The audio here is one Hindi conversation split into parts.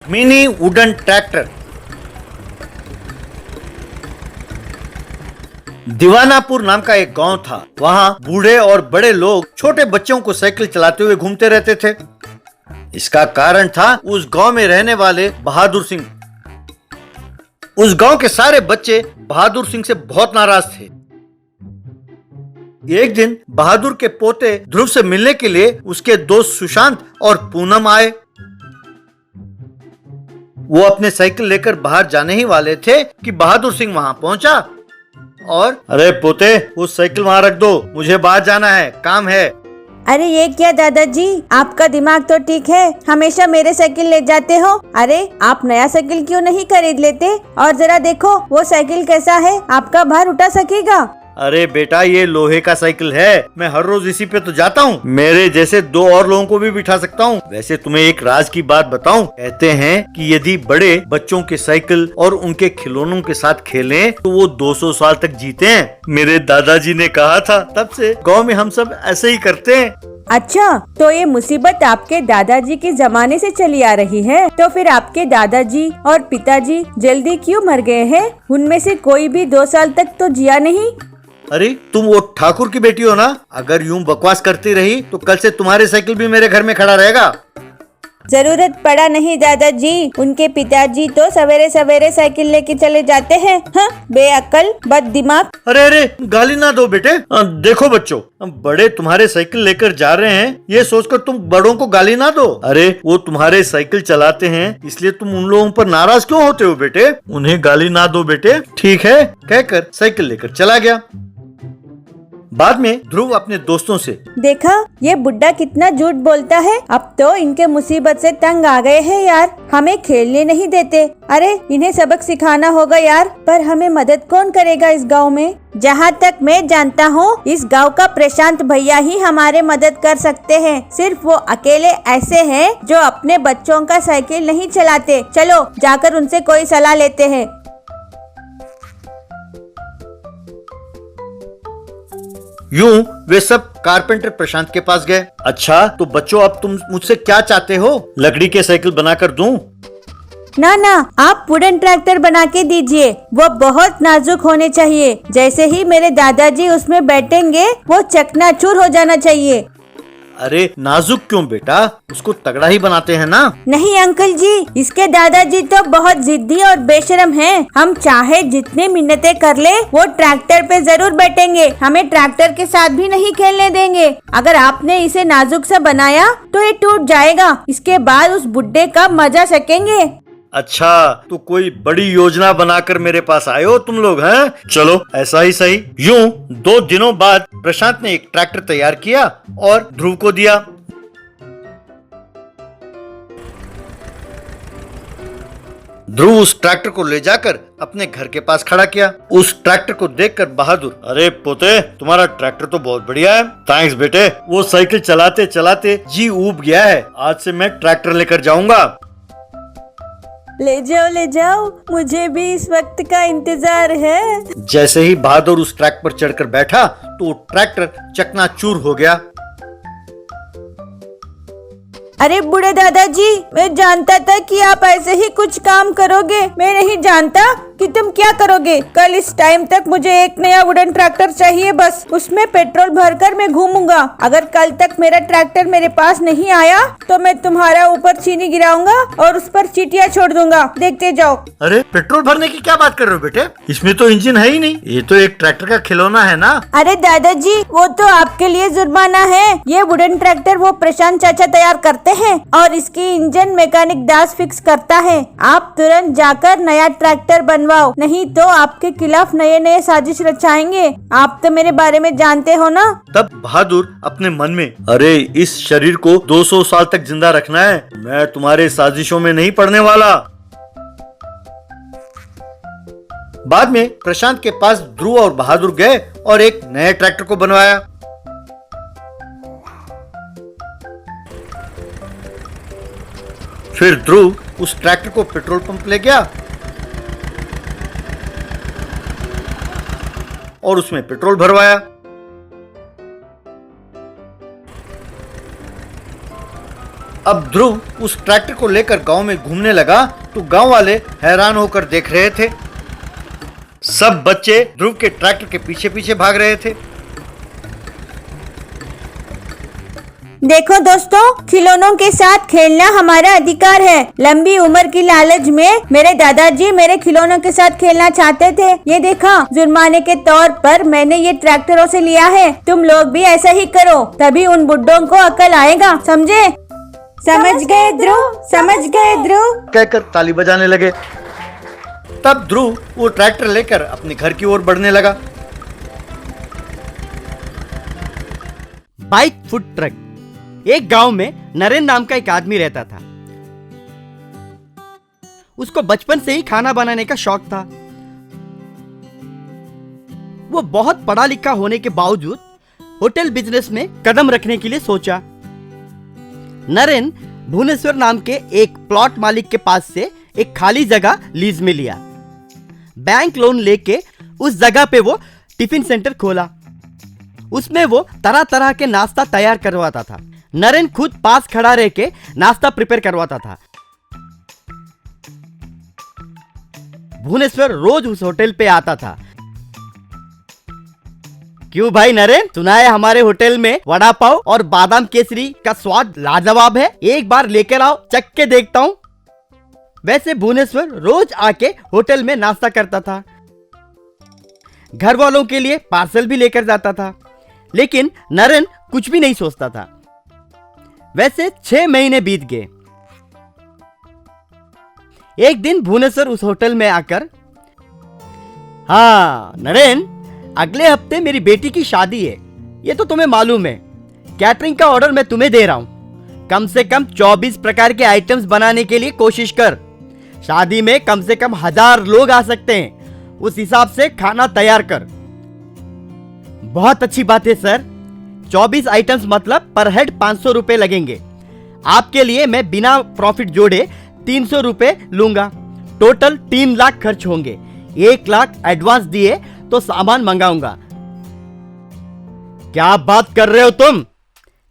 Mini wooden tractor. दीवानापुर नाम का एक गांव था। वहां बूढ़े और बड़े लोग छोटे बच्चों को साइकिल चलाते हुए घूमते रहते थे। इसका कारण था उस गांव में रहने वाले बहादुर सिंह। उस गांव के सारे बच्चे बहादुर सिंह से बहुत नाराज थे। एक दिन बहादुर के पोते ध्रुव से मिलने के लिए उसके दोस्त सुशांत और पूनम आए। वो अपने साइकिल लेकर बाहर जाने ही वाले थे कि बहादुर सिंह वहां पहुंचा और अरे पोते, वो साइकिल वहां रख दो, मुझे बाहर जाना है, काम है। अरे ये क्या दादाजी, आपका दिमाग तो ठीक है, हमेशा मेरे साइकिल ले जाते हो। अरे आप नया साइकिल क्यों नहीं खरीद लेते? और जरा देखो वो साइकिल कैसा है, आपका भार उठा सकेगा? अरे बेटा, ये लोहे का साइकिल है, मैं हर रोज इसी पे तो जाता हूँ। मेरे जैसे 2 और लोगों को भी बिठा सकता हूँ। वैसे तुम्हें एक राज की बात बताऊं, कहते हैं कि यदि बड़े बच्चों के साइकिल और उनके खिलौनों के साथ खेलें तो वो 200 साल तक जीते हैं। मेरे दादाजी ने कहा था, तब से गांव में हम सब ऐसे ही करते हैं। अच्छा, तो ये मुसीबत आपके दादाजी के जमाने से चली आ रही है। तो फिर आपके दादाजी और पिताजी जल्दी क्यों मर गए हैं? उनमें से कोई भी 2 साल तक तो जिया नहीं। अरे तुम वो ठाकुर की बेटी हो ना? अगर यूं बकवास करती रही तो कल से तुम्हारे साइकिल भी मेरे घर में खड़ा रहेगा। जरूरत पड़ा नहीं दादाजी, उनके पिताजी तो सवेरे सवेरे साइकिल लेके चले जाते हैं। हाँ, बेअक्ल, बददिमाग। अरे अरे, गाली ना दो बेटे। देखो बच्चों, बड़े तुम्हारे साइकिल लेकर जा रहे हैं, ये सोचकर तुम बड़ों को गाली ना दो। अरे वो तुम्हारे साइकिल चलाते हैं, इसलिए तुम उन लोगों पर नाराज क्यों होते हो बेटे? उन्हें गाली ना दो बेटे, ठीक है? कहकर साइकिल लेकर चला गया। बाद में ध्रुव अपने दोस्तों से, देखा ये बुड्ढा कितना झूठ बोलता है। अब तो इनके मुसीबत से तंग आ गए हैं यार, हमें खेलने नहीं देते। अरे इन्हें सबक सिखाना होगा यार। पर हमें मदद कौन करेगा इस गांव में? जहाँ तक मैं जानता हूँ, इस गांव का प्रशांत भैया ही हमारे मदद कर सकते हैं। सिर्फ वो अकेले ऐसे हैं जो अपने बच्चों का साइकिल नहीं चलाते। चलो जाकर उनसे कोई सलाह लेते हैं। यूं वे सब कारपेंटर प्रशांत के पास गए। अच्छा तो बच्चों, अब तुम मुझसे क्या चाहते हो? लकड़ी के साइकिल बनाकर दूं? ना ना, आप वुडन ट्रैक्टर बना के दीजिए। वो बहुत नाजुक होने चाहिए। जैसे ही मेरे दादाजी उसमें बैठेंगे वो चकनाचूर हो जाना चाहिए। अरे नाजुक क्यों बेटा, उसको तगड़ा ही बनाते हैं ना। नहीं अंकल जी, इसके दादाजी तो बहुत जिद्दी और बेशरम हैं। हम चाहे जितने मिन्नतें कर ले, वो ट्रैक्टर पे जरूर बैठेंगे। हमें ट्रैक्टर के साथ भी नहीं खेलने देंगे। अगर आपने इसे नाजुक सा बनाया तो ये टूट जाएगा। इसके बाद उस बुड्ढे का मजा सकेंगे। अच्छा, तो कोई बड़ी योजना बनाकर मेरे पास आए हो तुम लोग, हैं? चलो ऐसा ही सही। यूं 2 दिनों बाद प्रशांत ने एक ट्रैक्टर तैयार किया और ध्रुव को दिया। ध्रुव उस ट्रैक्टर को ले जाकर अपने घर के पास खड़ा किया। उस ट्रैक्टर को देखकर बहादुर, अरे पोते, तुम्हारा ट्रैक्टर तो बहुत बढ़िया है। थैंक्स बेटे। वो साइकिल चलाते चलाते जी ऊब गया है। आज से मैं ट्रैक्टर लेकर जाऊंगा। ले जाओ, मुझे भी इस वक्त का इंतजार है। जैसे ही बहादुर उस ट्रैक पर चढ़कर बैठा तो ट्रैक्टर चकनाचूर हो गया। अरे बूढ़े दादाजी, मैं जानता था कि आप ऐसे ही कुछ काम करोगे। मैं नहीं जानता कि तुम क्या करोगे। कल इस टाइम तक मुझे एक नया वुडन ट्रैक्टर चाहिए, बस उसमें पेट्रोल भरकर मैं घूमूंगा। अगर कल तक मेरा ट्रैक्टर मेरे पास नहीं आया तो मैं तुम्हारा ऊपर चीनी गिराऊंगा और उस पर चींटियां छोड़ दूंगा। देखते जाओ। अरे पेट्रोल भरने की क्या बात कर रहे हो बेटे? इसमें तो इंजन है ही नहीं। ये तो एक ट्रैक्टर का खिलौना है ना। अरे दादाजी, वो तो आपके लिए जुर्माना है। ये वुडन ट्रैक्टर वो प्रशांत चाचा तैयार करते हैं और इसकी इंजन मैकेनिक दास फिक्स करता है। आप तुरंत जाकर नया ट्रैक्टर बनवाओ, नहीं तो आपके खिलाफ नए नए साजिश रचाएंगे। आप तो मेरे बारे में जानते हो ना। तब बहादुर अपने मन में, अरे इस शरीर को 200 साल तक जिंदा रखना है, मैं तुम्हारे साजिशों में नहीं पड़ने वाला। बाद में प्रशांत के पास ध्रुव और बहादुर गए और एक नए ट्रैक्टर को बनवाया। फिर ध्रुव उस ट्रैक्टर को पेट्रोल पंप ले गया और उसमें पेट्रोल भरवाया। अब ध्रुव उस ट्रैक्टर को लेकर गांव में घूमने लगा तो गांव वाले हैरान होकर देख रहे थे। सब बच्चे ध्रुव के ट्रैक्टर के पीछे पीछे भाग रहे थे। देखो दोस्तों, खिलौनों के साथ खेलना हमारा अधिकार है। लंबी उम्र की लालच में मेरे दादाजी मेरे खिलौनों के साथ खेलना चाहते थे। ये देखा, जुर्माने के तौर पर मैंने ये ट्रैक्टरों से लिया है। तुम लोग भी ऐसा ही करो, तभी उन बुड्ढों को अकल आएगा, समझे? समझ गए ध्रुव, समझ गए ध्रुव, कहकर ताली बजाने लगे। तब ध्रुव वो ट्रैक्टर लेकर अपने घर की ओर बढ़ने लगा। Bike food truck. एक गांव में नरेन नाम का एक आदमी रहता था। उसको बचपन से ही खाना बनाने का शौक था। वो बहुत पढ़ा लिखा होने के बावजूद होटल बिजनेस में कदम रखने के लिए सोचा। नरेन भुवनेश्वर नाम के एक प्लॉट मालिक के पास से एक खाली जगह लीज में लिया। बैंक लोन लेके उस जगह पे वो टिफिन सेंटर खोला। उसमें वो तरह तरह के नाश्ता तैयार करवाता था। नरेन खुद पास खड़ा रह के नाश्ता प्रिपेयर करवाता था। भुवनेश्वर रोज उस होटल पे आता था। क्यों भाई नरेन, सुना है हमारे होटल में वड़ा पाव और बादाम केसरी का स्वाद लाजवाब है, एक बार लेकर आओ, चख के देखता हूं। वैसे भुवनेश्वर रोज आके होटल में नाश्ता करता था। घर वालों के लिए पार्सल भी लेकर जाता था, लेकिन नरेन कुछ भी नहीं सोचता था। वैसे 6 महीने बीत गए। एक दिन भुवनेश्वर उस होटल में आकर, हाँ नरेन, अगले हफ्ते मेरी बेटी की शादी है, ये तो तुम्हें मालूम है। कैटरिंग का ऑर्डर मैं तुम्हें दे रहा हूं। कम से कम 24 प्रकार के आइटम्स बनाने के लिए कोशिश कर। शादी में कम से कम 1000 लोग आ सकते हैं, उस हिसाब से खाना तैयार कर। बहुत अच्छी बात है सर। 24 आइटम्स मतलब पर हेड 500 रुपए लगेंगे। आपके लिए मैं बिना प्रॉफिट जोड़े 300 रुपए लूंगा। टोटल 3 लाख खर्च होंगे। 1 लाख एडवांस दिए तो सामान मंगाऊंगा। क्या बात कर रहे हो तुम?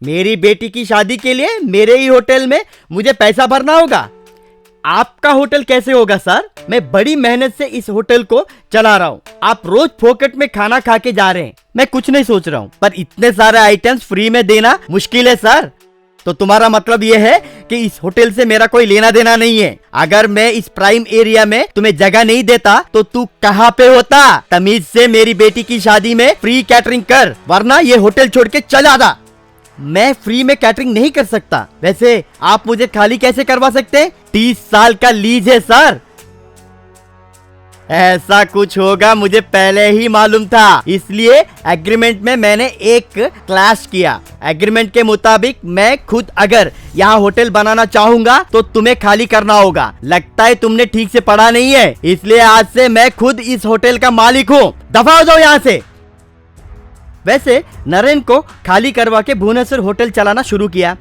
मेरी बेटी की शादी के लिए मेरे ही होटल में मुझे पैसा भरना होगा? आपका होटल कैसे होगा सर? मैं बड़ी मेहनत से इस होटल को चला रहा हूँ। आप रोज फोकट में खाना खा के जा रहे हैं। मैं कुछ नहीं सोच रहा हूँ, पर इतने सारे आइटम्स फ्री में देना मुश्किल है सर। तो तुम्हारा मतलब यह है कि इस होटल से मेरा कोई लेना देना नहीं है। अगर मैं इस प्राइम एरिया में तुम्हें जगह नहीं देता तो तू कहाँ पे होता? तमीज से मेरी बेटी की शादी में फ्री कैटरिंग कर, वरना ये होटल छोड़ के चला जा। मैं फ्री में कैटरिंग नहीं कर सकता। वैसे आप मुझे खाली कैसे करवा सकते हैं? 30 साल का लीज है सर। ऐसा कुछ होगा मुझे पहले ही मालूम था, इसलिए एग्रीमेंट में मैंने एक क्लैश किया। एग्रीमेंट के मुताबिक मैं खुद अगर यहाँ होटल बनाना चाहूंगा तो तुम्हें खाली करना होगा। लगता है तुमने ठीक से पढ़ा नहीं है, इसलिए आज से मैं खुद इस होटल का मालिक हूँ। दफा हो जाओ यहाँ से। वैसे नरेन को खाली करवा के भुवनेश्वर होटल चलाना शुरू किया।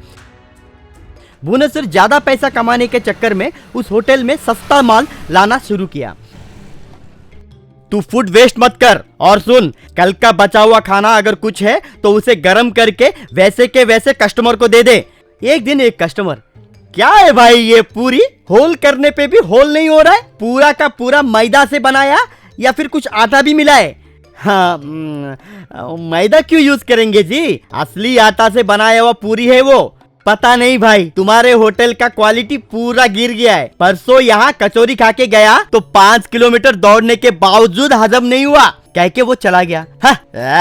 भुवनेश्वर ज्यादा पैसा कमाने के चक्कर में उस होटल में सस्ता माल लाना शुरू किया। तू फूड वेस्ट मत कर, और सुन, कल का बचा हुआ खाना अगर कुछ है तो उसे गर्म करके वैसे के वैसे कस्टमर को दे दे। एक दिन एक कस्टमर, क्या है भाई ये पूरी होल करने पे भी होल नहीं हो रहा है? पूरा का पूरा मैदा से बनाया या फिर कुछ आटा भी मिला है? हाँ, मैदा क्यों यूज करेंगे जी? असली आटा से बनाया हुआ पूरी है वो। पता नहीं भाई, तुम्हारे होटल का क्वालिटी पूरा गिर गया है। परसों यहाँ कचौरी खा के गया तो 5 किलोमीटर दौड़ने के बावजूद हजम नहीं हुआ, कह के वो चला गया।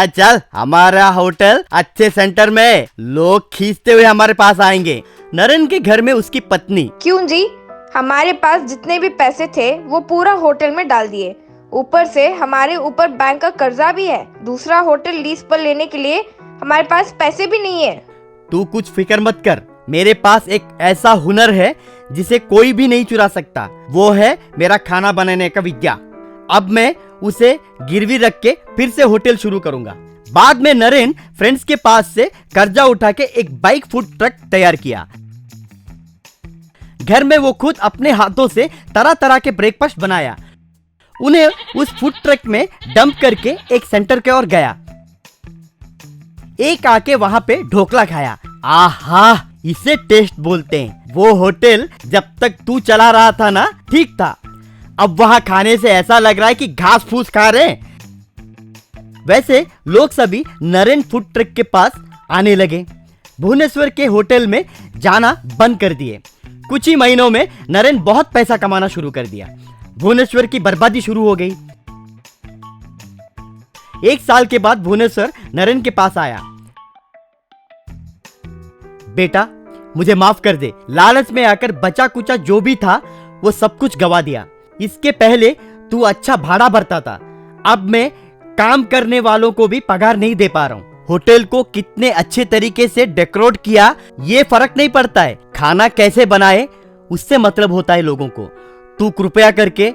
चल, हमारा होटल अच्छे सेंटर में है, लोग खींचते हुए हमारे पास आएंगे। नरेन के घर में उसकी पत्नी, क्यों जी, हमारे पास जितने भी पैसे थे वो पूरा होटल में डाल दिए। ऊपर से हमारे ऊपर बैंक का कर्जा भी है। दूसरा होटल लीज पर लेने के लिए हमारे पास पैसे भी नहीं है। तू कुछ फिक्र मत कर, मेरे पास एक ऐसा हुनर है जिसे कोई भी नहीं चुरा सकता। वो है मेरा खाना बनाने का विद्या। अब मैं उसे गिरवी रख के फिर से होटल शुरू करूंगा। बाद में नरेन फ्रेंड्स के पास से कर्जा उठा के एक बाइक फूड ट्रक तैयार किया। घर में वो खुद अपने हाथों से तरह तरह के ब्रेकफास्ट बनाया। उन्हें उस फूड ट्रक में डंप करके एक सेंटर के ओर गया। एक आके वहां पे ढोकला खाया। आहा, इसे टेस्ट बोलते हैं। वो होटल जब तक तू चला रहा था ना, ठीक था। अब वहां खाने से ऐसा लग रहा है कि घास फूस खा रहे हैं। वैसे लोग सभी नरेन फूड ट्रक के पास आने लगे। भुवनेश्वर के होटल में जाना बंद कर दिए। कुछ ही महीनों में नरेन बहुत पैसा कमाना शुरू कर दिया। भुवनेश्वर की बर्बादी शुरू हो गई। 1 साल के बाद भुवनेश्वर नरेन के पास आया। बेटा, मुझे माफ कर दे। लालच में आकर बचा कुचा जो भी था वो सब कुछ गवा दिया। इसके पहले तू अच्छा भाड़ा भरता था। अब मैं काम करने वालों को भी पगार नहीं दे पा रहा हूँ। होटल को कितने अच्छे तरीके से डेकोरेट किया ये फर्क नहीं पड़ता है, खाना कैसे बनाए उससे मतलब होता है लोगों को। तू कृपया करके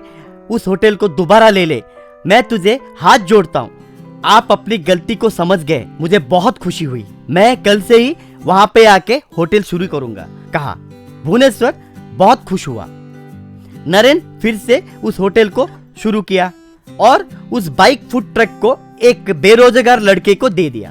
उस होटल को दोबारा ले ले। मैं तुझे हाथ जोड़ता हूँ। आप अपनी गलती को समझ गए, मुझे बहुत खुशी हुई। मैं कल से ही वहां पे आके होटल शुरू करूंगा, कहा। भुवनेश्वर बहुत खुश हुआ। नरेन फिर से उस होटल को शुरू किया और उस बाइक फूड ट्रक को एक बेरोजगार लड़के को दे दिया।